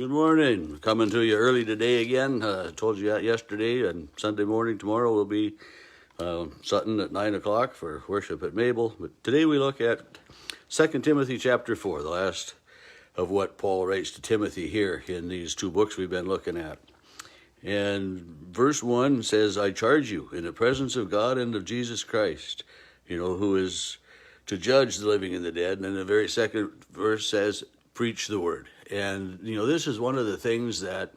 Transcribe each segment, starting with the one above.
Good morning. Coming to you early today again. Told you that yesterday, and Sunday morning tomorrow will be Sutton at 9 o'clock for worship at Mabel. But today we look at 2 Timothy chapter 4, the last of what Paul writes to Timothy here in these two books we've been looking at. And verse 1 says, I charge you in the presence of God and of Jesus Christ, who is to judge the living and the dead. And then the very second verse says, preach the word. And, this is one of the things that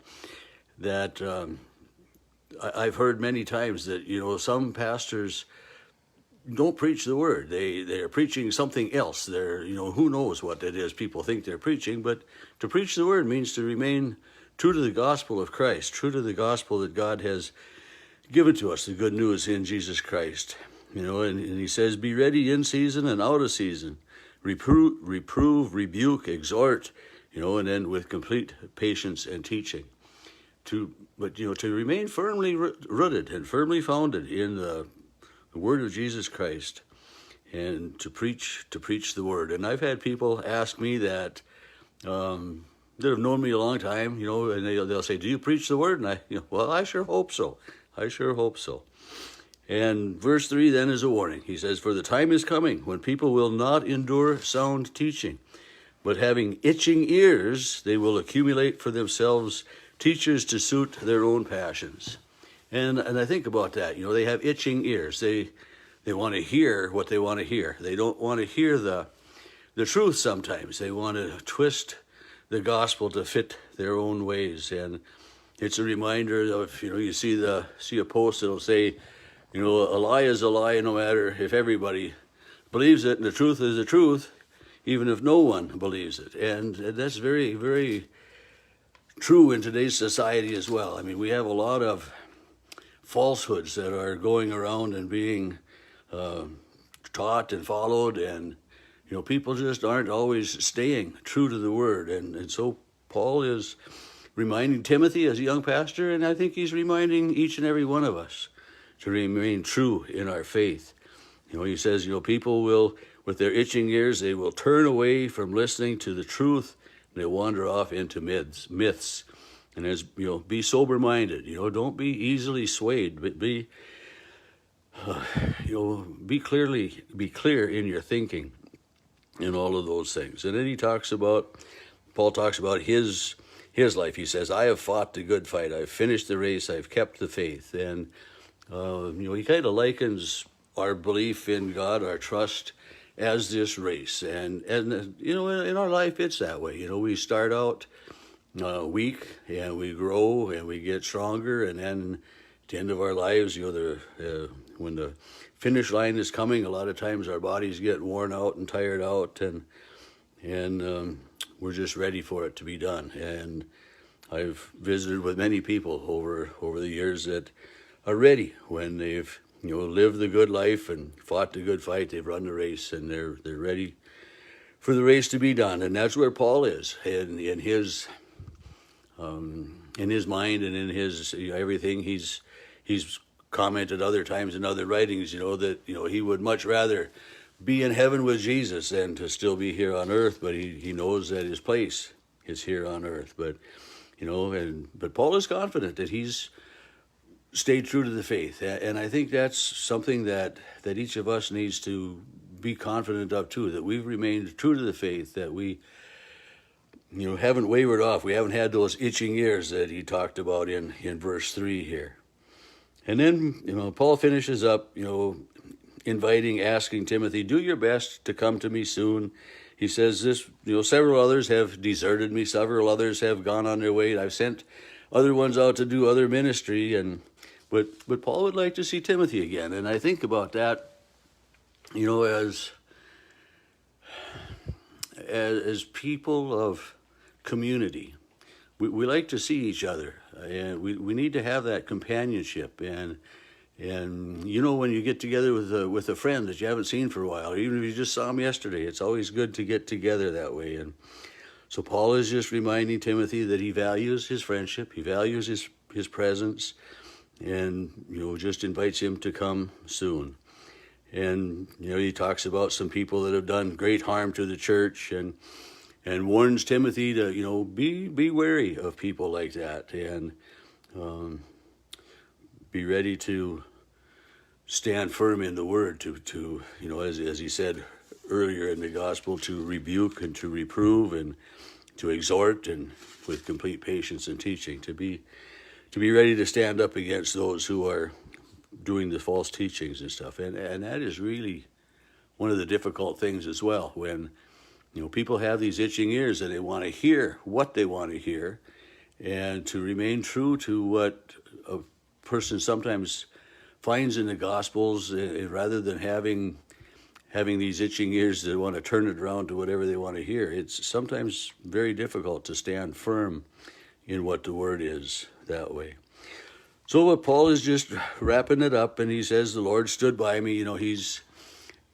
I've heard many times that, some pastors don't preach the word. They're preaching something else. They're, who knows what it is people think they're preaching. But to preach the word means to remain true to the gospel of Christ, true to the gospel that God has given to us, the good news in Jesus Christ. And he says, be ready in season and out of season. Reprove, rebuke, exhort, and then with complete patience and teaching. To remain firmly rooted and firmly founded in the word of Jesus Christ, and to preach the word. And I've had people ask me that have known me a long time, and they'll say, do you preach the word? And well, I sure hope so. I sure hope so. And verse 3 then is a warning. He says, for the time is coming when people will not endure sound teaching, but having itching ears, they will accumulate for themselves teachers to suit their own passions. And I think about that. They have itching ears. They want to hear what they want to hear. They don't want to hear the truth sometimes. They want to twist the gospel to fit their own ways. And it's a reminder of, you see a post that'll say, a lie is a lie no matter if everybody believes it, and the truth is the truth, even if no one believes it. And that's very, very true in today's society as well. I mean, we have a lot of falsehoods that are going around and being taught and followed, and people just aren't always staying true to the word. And so Paul is reminding Timothy as a young pastor, and I think he's reminding each and every one of us to remain true in our faith. He says, people will, with their itching ears, they will turn away from listening to the truth, and they wander off into myths. And as be sober-minded. Don't be easily swayed, but be clear in your thinking in all of those things. And then Paul talks about his life. He says, I have fought the good fight. I've finished the race. I've kept the faith. And he kind of likens our belief in God, our trust, as this race. And in our life, it's that way. We start out weak, and we grow, and we get stronger, and then at the end of our lives, when the finish line is coming, a lot of times our bodies get worn out and tired out, and we're just ready for it to be done. And I've visited with many people over the years that are ready when they've lived the good life and fought the good fight. They've run the race, and they're ready for the race to be done. And that's where Paul is in his mind and in his everything. He's commented other times in other writings, that he would much rather be in heaven with Jesus than to still be here on earth. But he knows that his place is here on earth. But but Paul is confident that he's stayed true to the faith, and I think that's something that each of us needs to be confident of too, that we've remained true to the faith, that we haven't wavered off. We haven't had those itching ears that he talked about in verse 3 here. And then Paul finishes up asking Timothy, do your best to come to me soon. He says this, several others have deserted me, several others have gone on their way. I've sent other ones out to do other ministry, But Paul would like to see Timothy again. And I think about that, as people of community. We like to see each other, and we need to have that companionship. And when you get together with a friend that you haven't seen for a while, or even if you just saw him yesterday, it's always good to get together that way. And so Paul is just reminding Timothy that he values his friendship, he values his presence, and just invites him to come soon. And he talks about some people that have done great harm to the church, and warns Timothy to, be wary of people like that, and be ready to stand firm in the word, to as he said earlier in the gospel, to rebuke and to reprove and to exhort, and with complete patience and teaching, to be ready to stand up against those who are doing the false teachings and stuff. And that is really one of the difficult things as well, when people have these itching ears and they want to hear what they want to hear, and to remain true to what a person sometimes finds in the Gospels, rather than having these itching ears that want to turn it around to whatever they want to hear. It's sometimes very difficult to stand firm in what the Word is that way. So Paul is just wrapping it up, and he says, the Lord stood by me.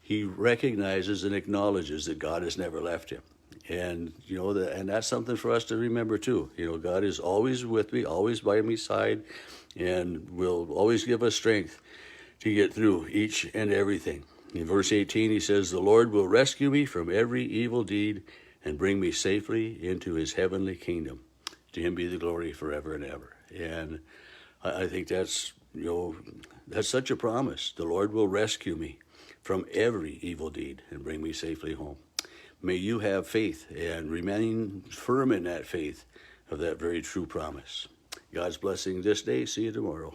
He recognizes and acknowledges that God has never left him. And, and that's something for us to remember too. God is always with me, always by my side, and will always give us strength to get through each and everything. In verse 18, he says, the Lord will rescue me from every evil deed and bring me safely into his heavenly kingdom. To him be the glory forever and ever. And I think that's such a promise. The Lord will rescue me from every evil deed and bring me safely home. May you have faith and remain firm in that faith of that very true promise. God's blessing this day. See you tomorrow.